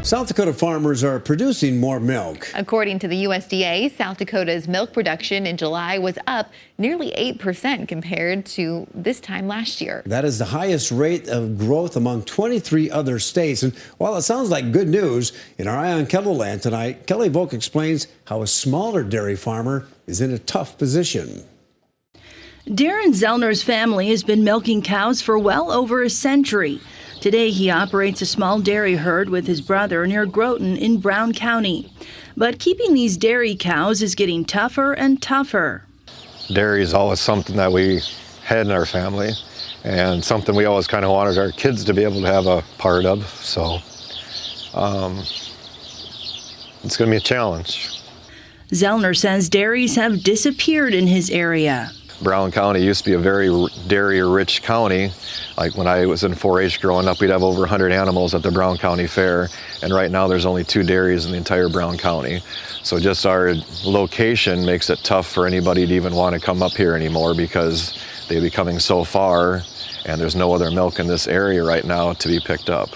South Dakota farmers are producing more milk. According to the USDA, South Dakota's milk production in July was up nearly 8% compared to this time last year. That is the highest rate of growth among 23 other states. And while it sounds like good news, in our Eye on Kettleland tonight, Kelly Volk explains how a smaller dairy farmer is in a tough position. Darren Zellner's family has been milking cows for well over a century. Today, he operates a small dairy herd with his brother near Groton in Brown County. But keeping these dairy cows is getting tougher and tougher. Dairy is always something that we had in our family and something we always kind of wanted our kids to be able to have a part of. So it's going to be a challenge. Zellner says dairies have disappeared in his area. Brown County used to be a very dairy-rich county. Like when I was in 4-H growing up, we'd have over 100 animals at the Brown County Fair, and right now there's only 2 dairies in the entire Brown County. So just our location makes it tough for anybody to even want to come up here anymore because they'd be coming so far, and there's no other milk in this area right now to be picked up.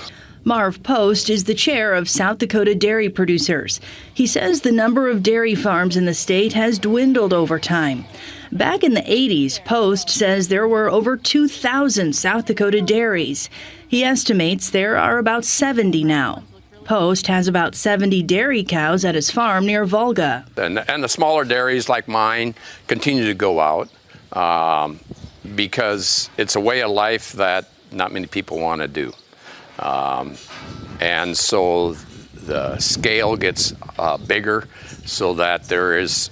Marv Post is the chair of South Dakota Dairy Producers. He says the number of dairy farms in the state has dwindled over time. Back in the 80s, Post says there were over 2,000 South Dakota dairies. He estimates there are about 70 now. Post has about 70 dairy cows at his farm near Volga. And the smaller dairies like mine continue to go out because it's a way of life that not many people want to do. And so the scale gets bigger so that there is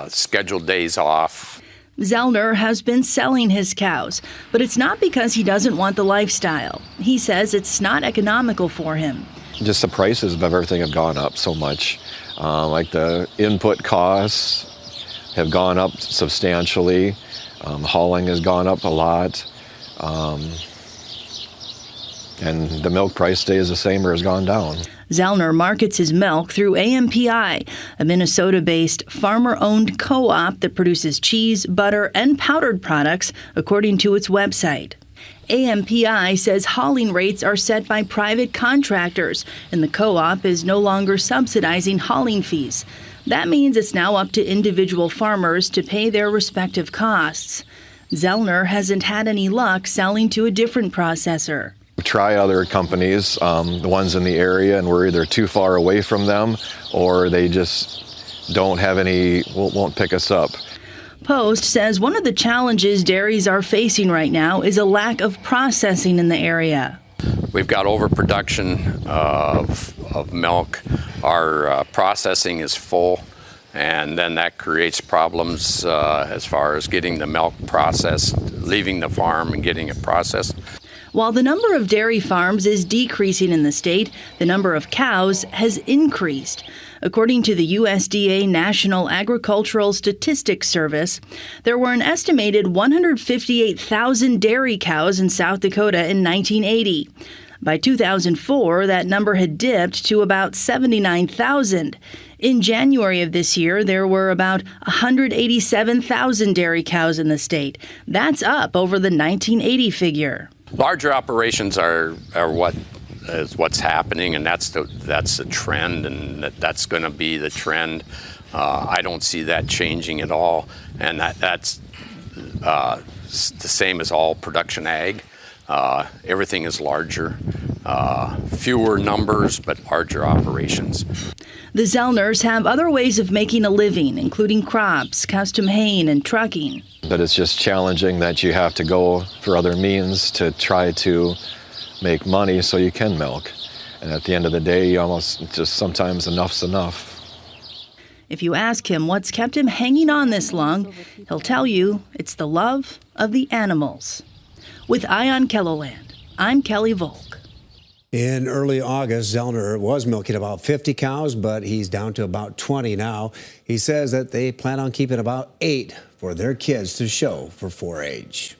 scheduled days off. Zellner has been selling his cows, but it's not because he doesn't want the lifestyle. He says it's not economical for him. Just the prices of everything have gone up so much. Like the input costs have gone up substantially. Hauling has gone up a lot. And the milk price stays the same or has gone down. Zellner markets his milk through AMPI, a Minnesota-based farmer-owned co-op that produces cheese, butter, and powdered products, according to its website. AMPI says hauling rates are set by private contractors, and the co-op is no longer subsidizing hauling fees. That means it's now up to individual farmers to pay their respective costs. Zellner hasn't had any luck selling to a different processor. Try other companies, the ones in the area, and we're either too far away from them or they just don't have any, won't pick us up. Post says one of the challenges dairies are facing right now is a lack of processing in the area. We've got overproduction of milk. Our processing is full, and then that creates problems as far as getting the milk processed, leaving the farm and getting it processed. While the number of dairy farms is decreasing in the state, the number of cows has increased. According to the USDA National Agricultural Statistics Service, there were an estimated 158,000 dairy cows in South Dakota in 1980. By 2004, that number had dipped to about 79,000. In January of this year, there were about 187,000 dairy cows in the state. That's up over the 1980 figure. Larger operations are what's happening, and that's the trend, and that's going to be the trend. I don't see that changing at all, and that's the same as all production ag. Everything is larger, fewer numbers, but larger operations. The Zellners have other ways of making a living, including crops, custom haying, and trucking. But it's just challenging that you have to go for other means to try to make money so you can milk. And at the end of the day, you almost just sometimes enough's enough. If you ask him what's kept him hanging on this long, he'll tell you it's the love of the animals. With Eye on Kettleland, I'm Kelly Volk. In early August, Zellner was milking about 50 cows, but he's down to about 20 now. He says that they plan on keeping about 8 for their kids to show for 4-H.